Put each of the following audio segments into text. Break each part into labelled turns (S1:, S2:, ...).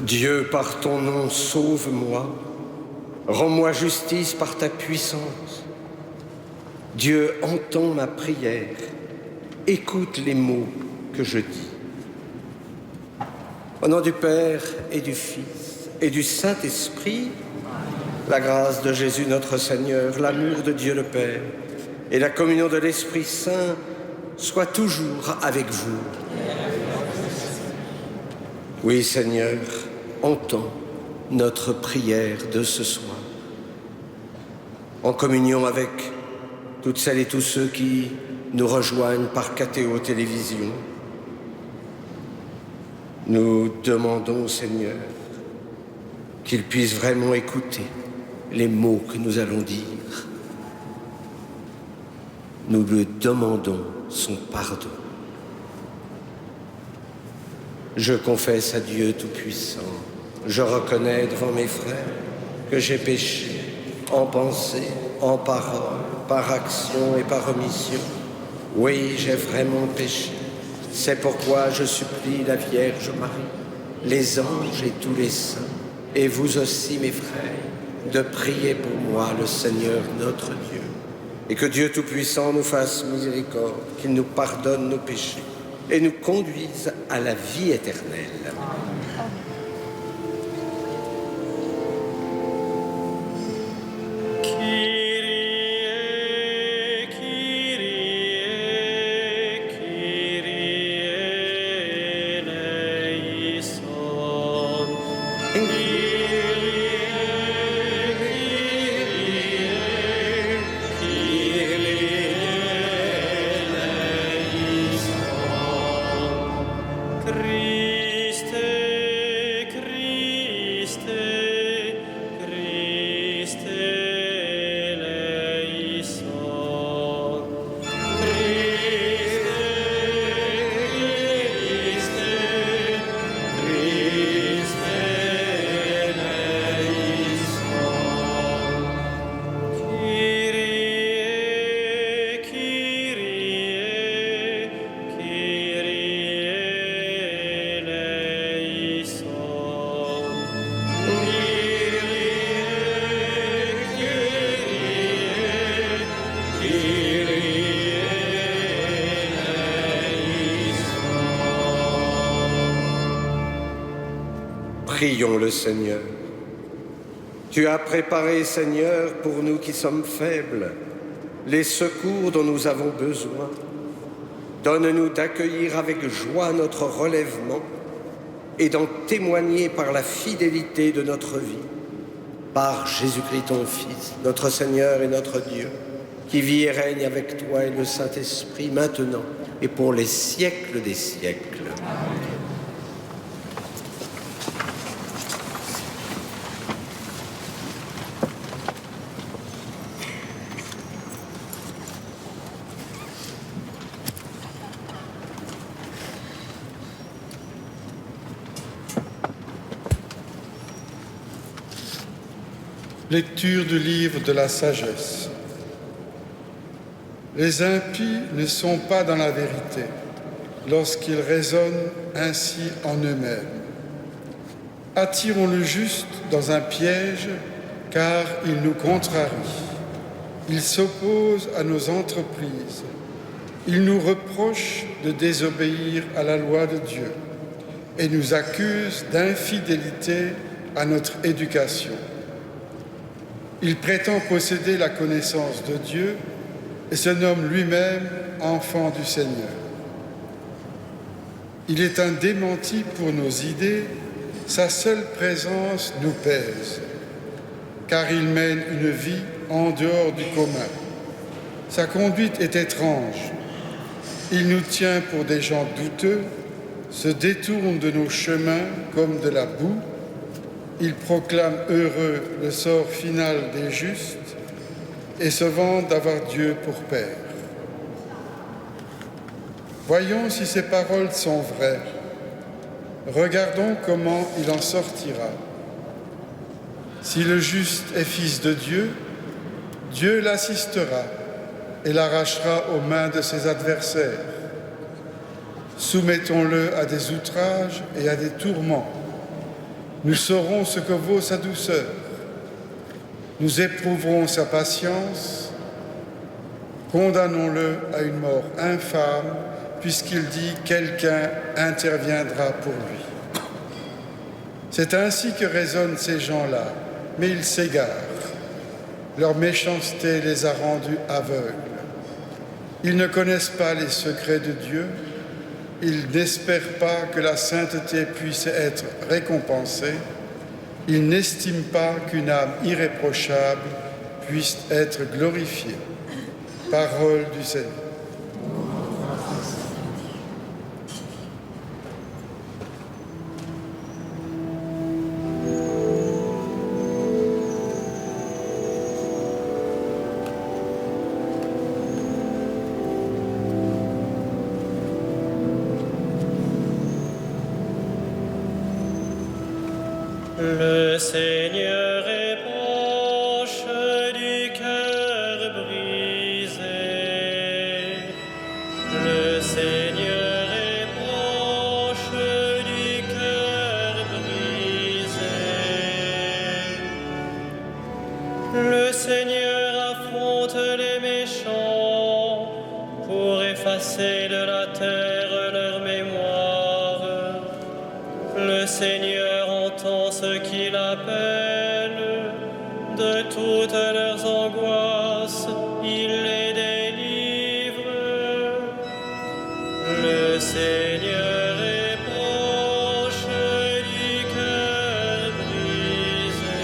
S1: Dieu, par ton nom, sauve-moi. Rends-moi justice par ta puissance. Dieu, entends ma prière. Écoute les mots que je dis. Au nom du Père et du Fils et du Saint-Esprit, la grâce de Jésus notre Seigneur, l'amour de Dieu le Père et la communion de l'Esprit Saint soient toujours avec vous. Oui, Seigneur, entends notre prière de ce soir. En communion avec toutes celles et tous ceux qui nous rejoignent par KTO Télévision, nous demandons, Seigneur, qu'ils puissent vraiment écouter les mots que nous allons dire. Nous lui demandons son pardon. Je confesse à Dieu Tout-Puissant, je reconnais devant mes frères que j'ai péché en pensée, en parole, par action et par omission. Oui, j'ai vraiment péché. C'est pourquoi je supplie la Vierge Marie, les anges et tous les saints, et vous aussi, mes frères, de prier pour moi le Seigneur notre Dieu, et que Dieu Tout-Puissant nous fasse miséricorde, qu'il nous pardonne nos péchés et nous conduise à la vie éternelle. Prions le Seigneur. Tu as préparé, Seigneur, pour nous qui sommes faibles, les secours dont nous avons besoin. Donne-nous d'accueillir avec joie notre relèvement et d'en témoigner par la fidélité de notre vie. Par Jésus-Christ, ton Fils, notre Seigneur et notre Dieu, qui vit et règne avec toi et le Saint-Esprit, maintenant et pour les siècles des siècles.
S2: Lecture du livre de la sagesse. Les impies ne sont pas dans la vérité lorsqu'ils raisonnent ainsi en eux-mêmes. Attirons le juste dans un piège, car il nous contrarie. Il s'oppose à nos entreprises. Il nous reproche de désobéir à la loi de Dieu et nous accuse d'infidélité à notre éducation. Il prétend posséder la connaissance de Dieu et se nomme lui-même enfant du Seigneur. Il est un démenti pour nos idées, sa seule présence nous pèse, car il mène une vie en dehors du commun. Sa conduite est étrange. Il nous tient pour des gens douteux, se détourne de nos chemins comme de la boue. Il proclame heureux le sort final des justes et se vante d'avoir Dieu pour Père. Voyons si ces paroles sont vraies. Regardons comment il en sortira. Si le juste est fils de Dieu, Dieu l'assistera et l'arrachera aux mains de ses adversaires. Soumettons-le à des outrages et à des tourments. Nous saurons ce que vaut sa douceur. Nous éprouverons sa patience. Condamnons-le à une mort infâme, puisqu'il dit « quelqu'un interviendra pour lui ». C'est ainsi que raisonnent ces gens-là, mais ils s'égarent. Leur méchanceté les a rendus aveugles. Ils ne connaissent pas les secrets de Dieu. Ils n'espèrent pas que la sainteté puisse être récompensée. Ils n'estiment pas qu'une âme irréprochable puisse être glorifiée. Parole du Seigneur.
S3: Le Seigneur est proche du cœur brisé. Le Seigneur est proche du cœur brisé. Le Seigneur affronte les méchants pour effacer de la terre leur mémoire. Le Seigneur entend ceux qui l'appellent, de toutes leurs angoisses, il les délivre. Le Seigneur est proche du cœur brisé.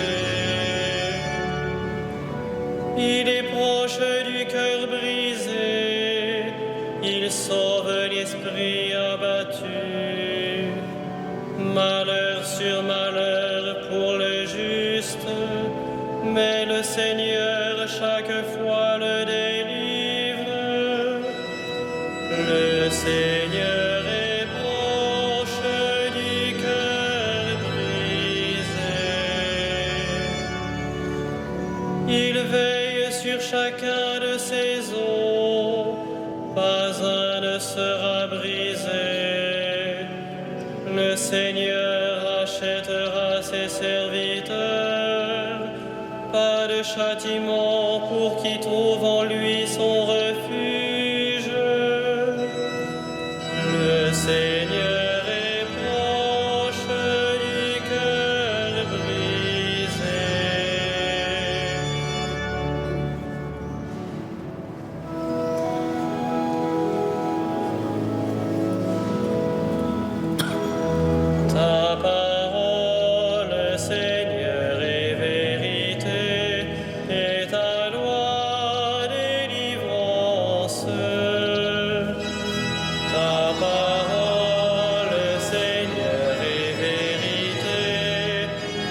S3: Il est proche du cœur brisé, il sauve l'esprit abattu. Malheur sur malheur pour le juste, mais le Seigneur chaque fois le délivre. Le Seigneur est proche du cœur brisé. Il veille sur chacun de ses os, pas un ne sera brisé. Le Seigneur rachètera ses serviteurs, pas de châtiment pour qui trouve en lui son refuge. Le Seigneur est proche du cœur brisé. Ta parole, Seigneur, est vérité, et ta loi délivrance. Ta parole, Seigneur, est vérité,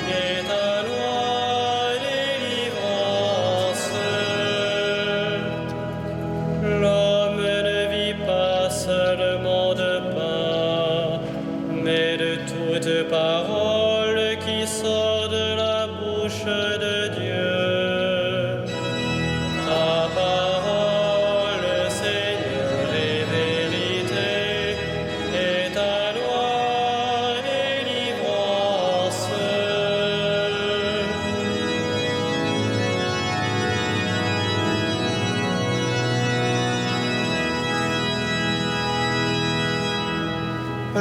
S3: et ta loi délivrance. L'homme ne vit pas seulement de pain, mais de toute parole qui sort de la bouche de Dieu.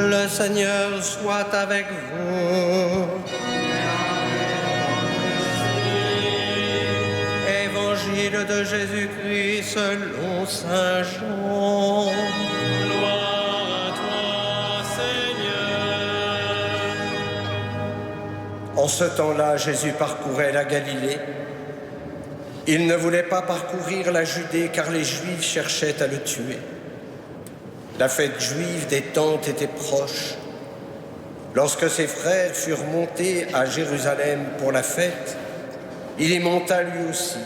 S1: Le Seigneur soit avec vous. Évangile de Jésus-Christ selon saint Jean.
S3: Gloire à toi, Seigneur.
S1: En ce temps-là, Jésus parcourait la Galilée. Il ne voulait pas parcourir la Judée car les Juifs cherchaient à le tuer. La fête juive des Tentes était proche. Lorsque ses frères furent montés à Jérusalem pour la fête, il y monta lui aussi,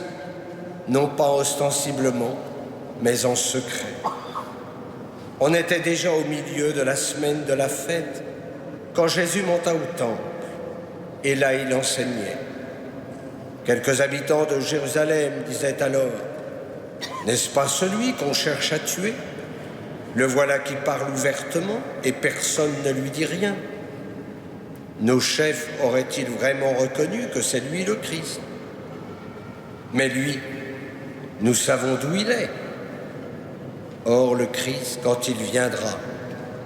S1: non pas ostensiblement, mais en secret. On était déjà au milieu de la semaine de la fête quand Jésus monta au temple, et là il enseignait. Quelques habitants de Jérusalem disaient alors « N'est-ce pas celui qu'on cherche à tuer ? Le voilà qui parle ouvertement et personne ne lui dit rien. Nos chefs auraient-ils vraiment reconnu que c'est lui le Christ ? Mais lui, nous savons d'où il est. Or le Christ, quand il viendra,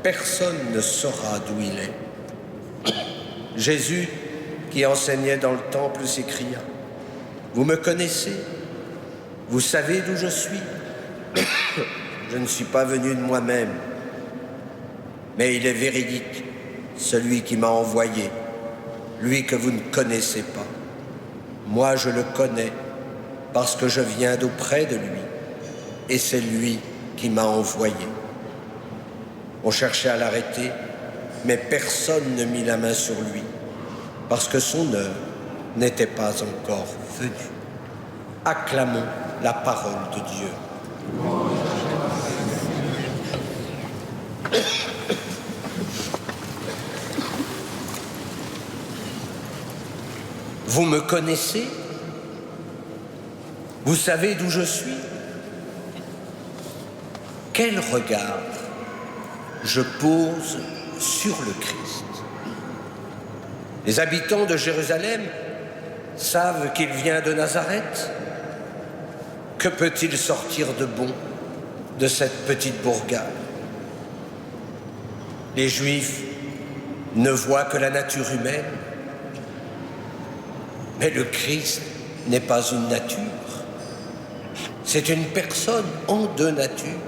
S1: personne ne saura d'où il est. » Jésus, qui enseignait dans le temple, s'écria « Vous me connaissez, vous savez d'où je suis. Je ne suis pas venu de moi-même, mais il est véridique, celui qui m'a envoyé, lui que vous ne connaissez pas. Moi, je le connais parce que je viens d'auprès de lui, et c'est lui qui m'a envoyé. » On cherchait à l'arrêter, mais personne ne mit la main sur lui, parce que son heure n'était pas encore venue. Acclamons la parole de Dieu. Vous me connaissez? Vous savez d'où je suis? Quel regard je pose sur le Christ? Les habitants de Jérusalem savent qu'il vient de Nazareth. Que peut-il sortir de bon de cette petite bourgade? Les Juifs ne voient que la nature humaine, mais le Christ n'est pas une nature. C'est une personne en deux natures,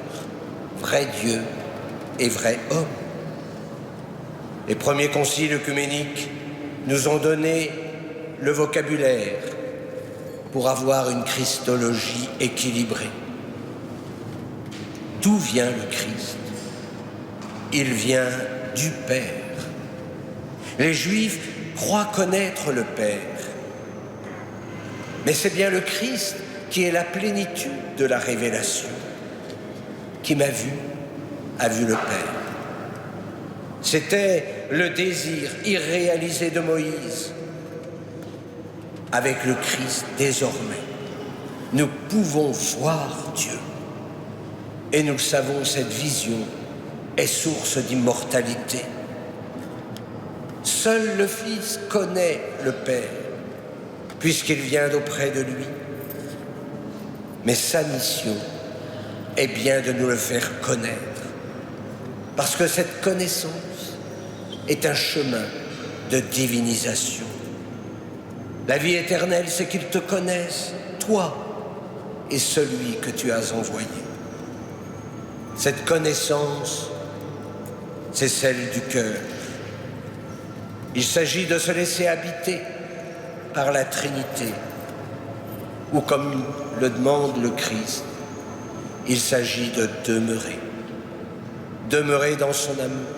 S1: vrai Dieu et vrai homme. Les premiers conciles œcuméniques nous ont donné le vocabulaire pour avoir une christologie équilibrée. D'où vient le Christ? Il vient du Père. Les Juifs croient connaître le Père, mais c'est bien le Christ qui est la plénitude de la révélation. Qui m'a vu, a vu le Père. C'était le désir irréalisé de Moïse. Avec le Christ, désormais, nous pouvons voir Dieu. Et nous savons, cette vision est source d'immortalité. Seul le Fils connaît le Père, puisqu'il vient d'auprès de lui. Mais sa mission est bien de nous le faire connaître, parce que cette connaissance est un chemin de divinisation. La vie éternelle, c'est qu'ils te connaissent, toi et celui que tu as envoyé. Cette connaissance, c'est celle du cœur. Il s'agit de se laisser habiter par la Trinité, ou comme le demande le Christ, il s'agit de demeurer. Demeurer dans son amour,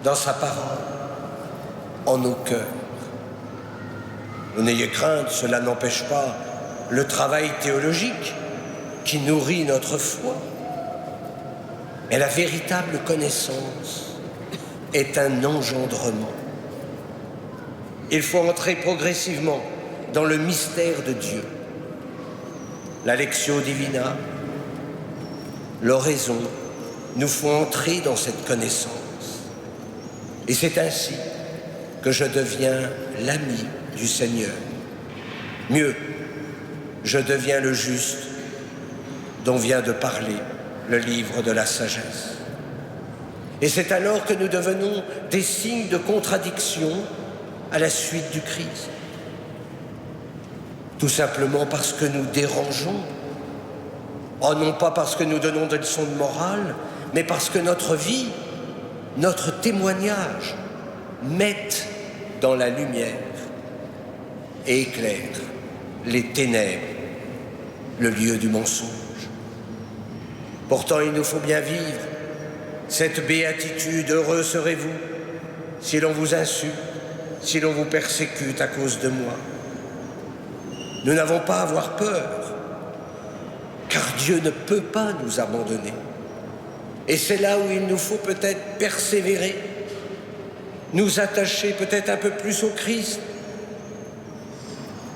S1: dans sa parole, en nos cœurs. N'ayez crainte, cela n'empêche pas le travail théologique qui nourrit notre foi. Mais la véritable connaissance est un engendrement. Il faut entrer progressivement dans le mystère de Dieu. La Lectio Divina, l'oraison, nous font entrer dans cette connaissance. Et c'est ainsi que je deviens l'ami du Seigneur. Mieux, je deviens le juste dont vient de parler le livre de la sagesse. Et c'est alors que nous devenons des signes de contradiction à la suite du Christ. Tout simplement parce que nous dérangeons. Oh, non pas parce que nous donnons des leçons de morale, mais parce que notre vie, notre témoignage, mettent dans la lumière et éclairent les ténèbres, le lieu du mensonge. Pourtant, il nous faut bien vivre cette béatitude. Heureux serez-vous si l'on vous insulte, si l'on vous persécute à cause de moi. Nous n'avons pas à avoir peur, car Dieu ne peut pas nous abandonner. Et c'est là où il nous faut peut-être persévérer, nous attacher peut-être un peu plus au Christ.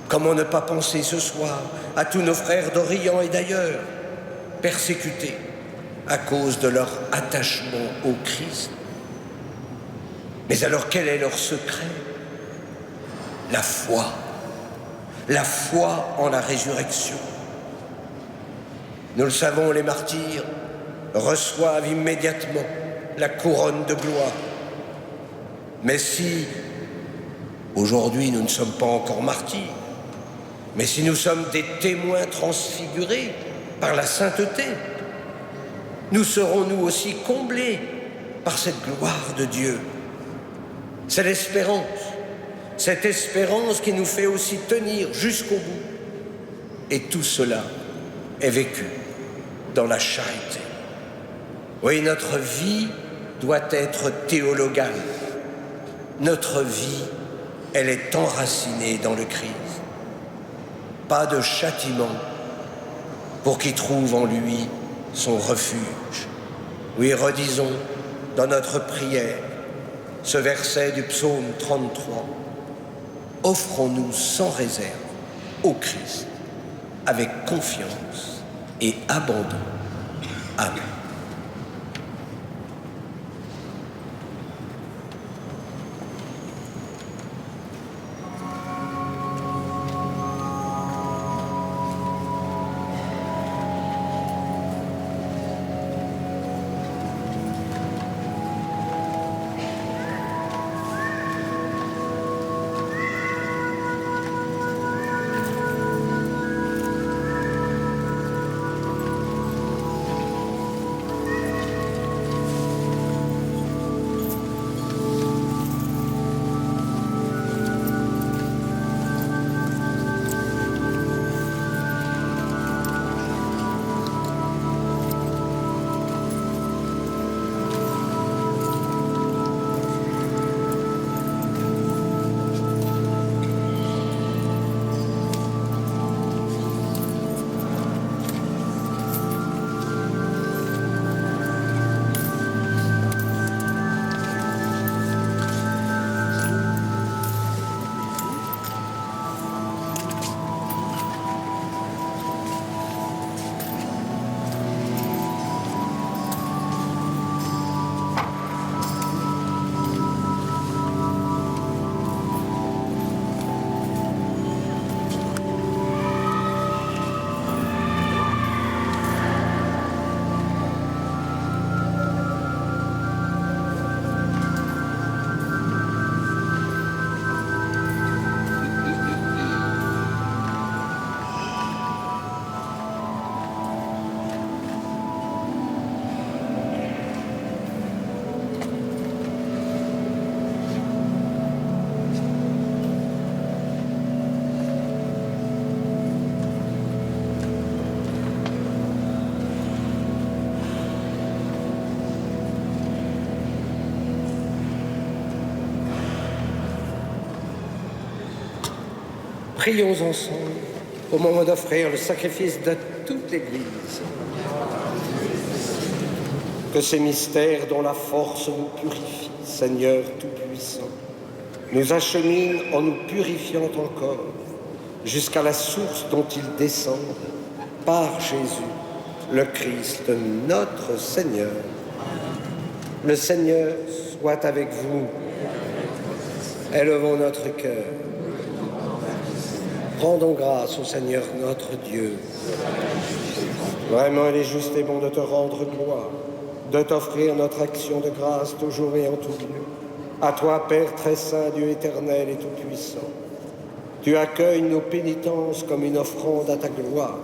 S1: Comment ne pas penser ce soir à tous nos frères d'Orient et d'ailleurs, persécutés à cause de leur attachement au Christ. Mais alors quel est leur secret? La foi en la résurrection. Nous le savons, les martyrs reçoivent immédiatement la couronne de gloire. Mais si, aujourd'hui nous ne sommes pas encore martyrs, mais si nous sommes des témoins transfigurés par la sainteté, nous serons nous aussi comblés par cette gloire de Dieu. C'est l'espérance, cette espérance qui nous fait aussi tenir jusqu'au bout. Et tout cela est vécu dans la charité. Oui, notre vie doit être théologale. Notre vie, elle est enracinée dans le Christ. Pas de châtiment pour qui trouve en lui son refuge. Oui, redisons dans notre prière ce verset du psaume 33. Offrons-nous sans réserve au Christ, avec confiance et abandon. Amen. Prions ensemble au moment d'offrir le sacrifice de toute l'Église. Que ces mystères dont la force nous purifie, Seigneur Tout-Puissant, nous acheminent en nous purifiant encore jusqu'à la source dont ils descendent par Jésus, le Christ, notre Seigneur. Le Seigneur soit avec vous. Élevons notre cœur. Rendons grâce au Seigneur notre Dieu. Vraiment, il est juste et bon de te rendre gloire, de t'offrir notre action de grâce toujours et en tout lieu. À toi, Père très saint, Dieu éternel et tout-puissant, tu accueilles nos pénitences comme une offrande à ta gloire,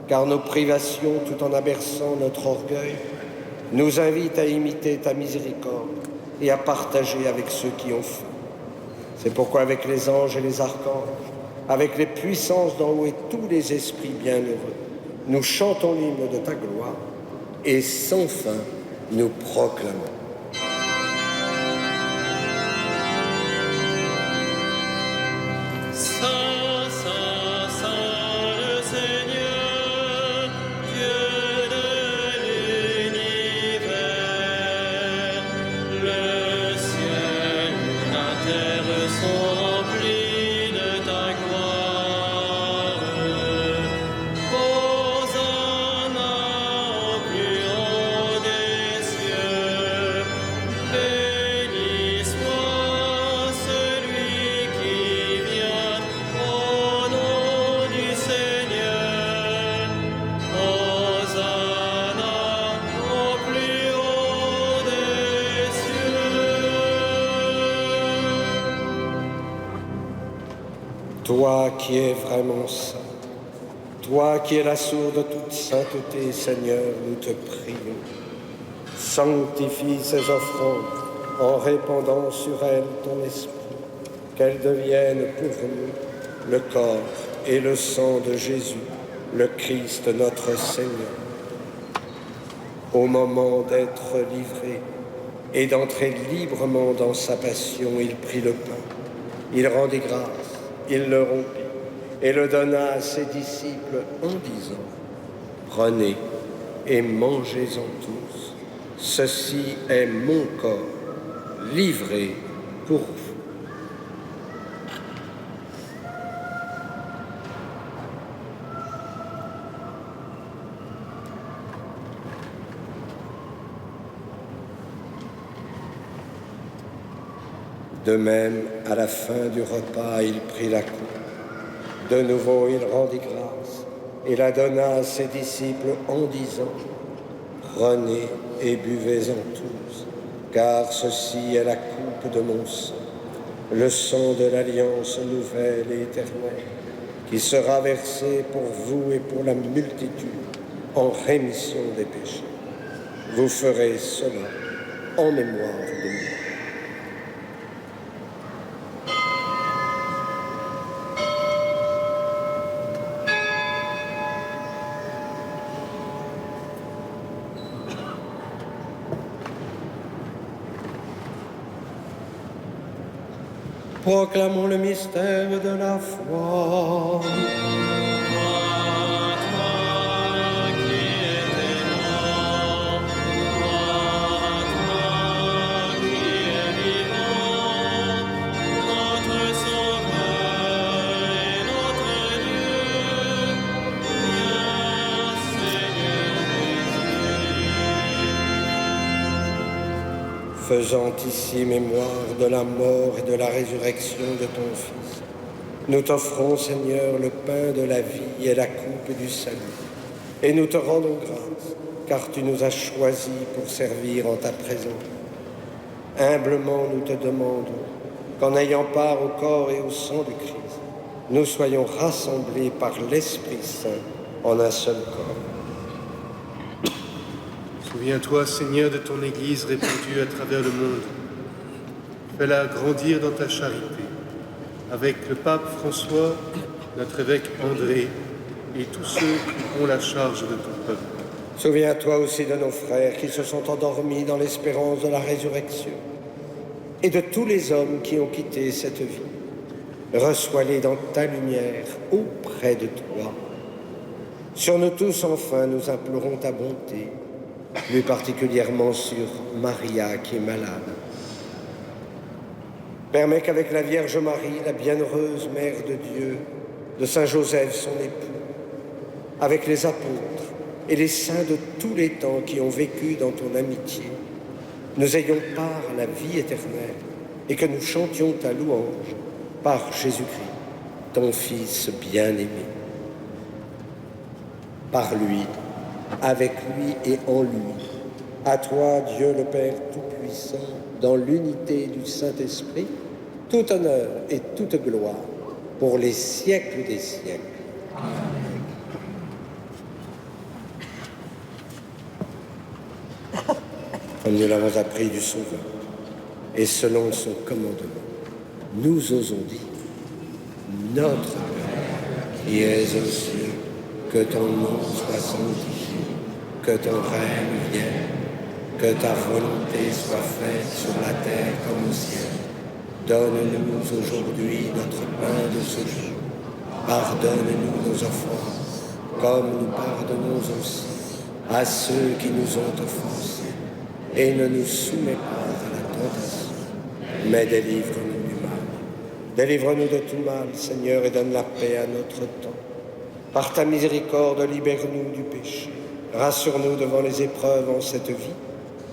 S1: car nos privations, tout en aberçant notre orgueil, nous invitent à imiter ta miséricorde et à partager avec ceux qui ont faim. C'est pourquoi avec les anges et les archanges, avec les puissances d'en haut et tous les esprits bienheureux, nous chantons l'hymne de ta gloire et sans fin nous proclamons.
S3: Saint, Saint, Saint le Seigneur, Dieu de l'univers, le ciel et la terre sont remplis de ta gloire. Hosanna au plus haut des cieux, béni soit celui qui vient au nom du Seigneur. Hosanna au plus haut des cieux.
S1: Toi qui es vraiment saint, toi qui es la source de toute sainteté, Seigneur, nous te prions. Sanctifie ces offrandes en répandant sur elles ton esprit, qu'elles deviennent pour nous le corps et le sang de Jésus, le Christ notre Seigneur. Au moment d'être livré et d'entrer librement dans sa passion, il prit le pain, il rendit grâce, il le rompit et le donna à ses disciples en disant : « Prenez et mangez-en tous, ceci est mon corps, livré pour vous. » De même, à la fin du repas, il prit la coupe. De nouveau, il rendit grâce et la donna à ses disciples en disant : « Prenez et buvez-en tous, car ceci est la coupe de mon sang, le sang de l'alliance nouvelle et éternelle, qui sera versé pour vous et pour la multitude en rémission des péchés. Vous ferez cela en mémoire de moi. » Proclamons le mystère de la foi. Faisant ici mémoire de la mort et de la résurrection de ton Fils, nous t'offrons, Seigneur, le pain de la vie et la coupe du salut. Et nous te rendons grâce, car tu nous as choisis pour servir en ta présence. Humblement, nous te demandons qu'en ayant part au corps et au sang du Christ, nous soyons rassemblés par l'Esprit Saint en un seul corps.
S4: Souviens-toi, Seigneur, de ton Église répandue à travers le monde. Fais-la grandir dans ta charité, avec le pape François, notre évêque André et tous ceux qui ont la charge de ton peuple.
S1: Souviens-toi aussi de nos frères qui se sont endormis dans l'espérance de la résurrection et de tous les hommes qui ont quitté cette vie. Reçois-les dans ta lumière auprès de toi. Sur nous tous, enfin, nous implorons ta bonté, plus particulièrement sur Maria qui est malade. Permets qu'avec la Vierge Marie, la bienheureuse Mère de Dieu, de Saint Joseph, son époux, avec les apôtres et les saints de tous les temps qui ont vécu dans ton amitié, nous ayons part à la vie éternelle et que nous chantions ta louange par Jésus-Christ, ton Fils bien-aimé. Par lui, avec lui et en lui, À toi, Dieu le Père Tout-Puissant, dans l'unité du Saint-Esprit, tout honneur et toute gloire pour les siècles des siècles. Comme nous l'avons appris du Sauveur, et selon son commandement, nous osons dire, Notre Père, qui es aux cieux, que ton nom soit sanctifié, que ton règne vienne, que ta volonté soit faite sur la terre comme au ciel. Donne-nous aujourd'hui notre pain de ce jour. Pardonne-nous nos offenses, comme nous pardonnons aussi à ceux qui nous ont offensés. Et ne nous soumets pas à la tentation, mais délivre-nous du mal. Délivre-nous de tout mal, Seigneur, et donne la paix à notre temps. Par ta miséricorde, libère-nous du péché. Rassure-nous devant les épreuves en cette vie,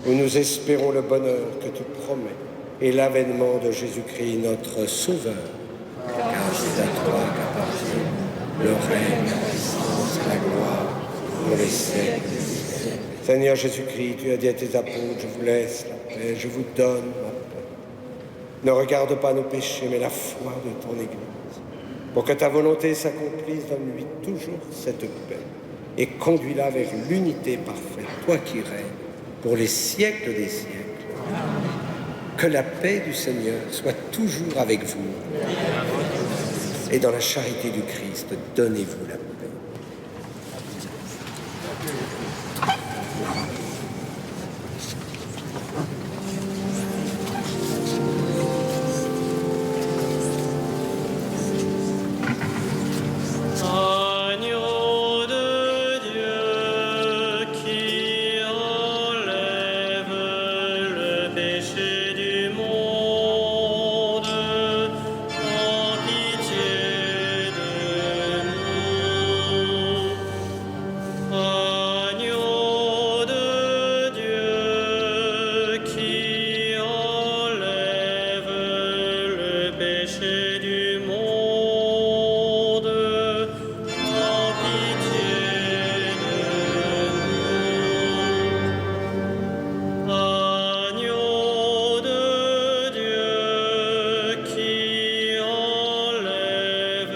S1: où nous espérons le bonheur que tu promets et l'avènement de Jésus-Christ, notre Sauveur. Car c'est à toi qu'appartient le règne, la puissance et la gloire pour les siècles des siècles. Seigneur Jésus-Christ, tu as dit à tes apôtres, je vous laisse la paix, je vous donne ma paix. Ne regarde pas nos péchés, mais la foi de ton Église. Pour que ta volonté s'accomplisse, donne-lui toujours cette paix et conduis-la vers l'unité parfaite, toi qui règnes pour les siècles des siècles. Que la paix du Seigneur soit toujours avec vous. Et dans la charité du Christ, donnez-vous la paix.
S3: Agneau de Dieu qui enlève le péché du monde, en pitié de nous. Agneau de Dieu qui enlève le péché du monde, en pitié de nous. Agneau de Dieu qui enlève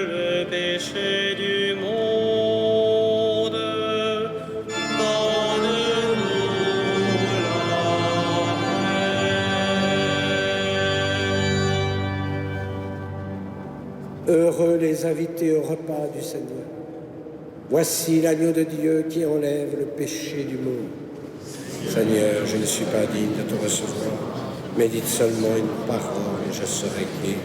S3: le péché du monde, donne-nous la paix.
S1: Heureux les invités au repas du Seigneur. Voici l'agneau de Dieu qui enlève le péché du monde. Seigneur, je ne suis pas digne de te recevoir, mais dites seulement une parole et je serai guéri.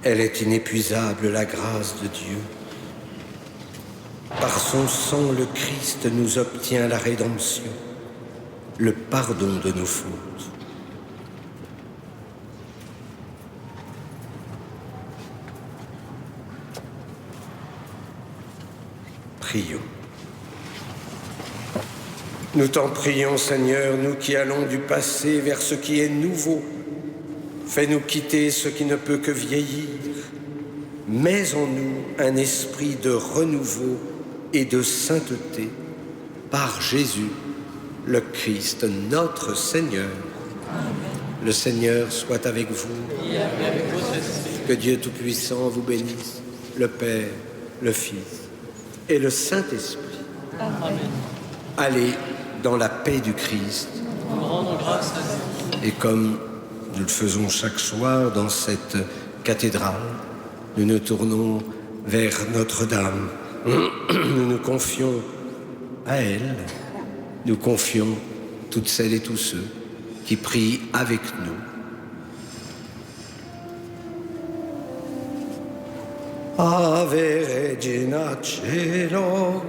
S1: Elle est inépuisable, la grâce de Dieu. Par son sang, le Christ nous obtient la rédemption, le pardon de nos fautes. Prions. Nous t'en prions, Seigneur, nous qui allons du passé vers ce qui est nouveau. Fais-nous quitter ce qui ne peut que vieillir. Mets en nous un esprit de renouveau et de sainteté par Jésus, le Christ, notre Seigneur. Amen. Le Seigneur soit avec vous. Que Dieu Tout-Puissant vous bénisse, le Père, le Fils et le Saint-Esprit. Amen. Allez dans la paix du Christ. Nous rendons grâce à Dieu. Et comme nous le faisons chaque soir dans cette cathédrale, nous nous tournons vers Notre-Dame. Nous nous confions à elle. Nous confions toutes celles et tous ceux qui prient avec nous. Ave Regina Caelum.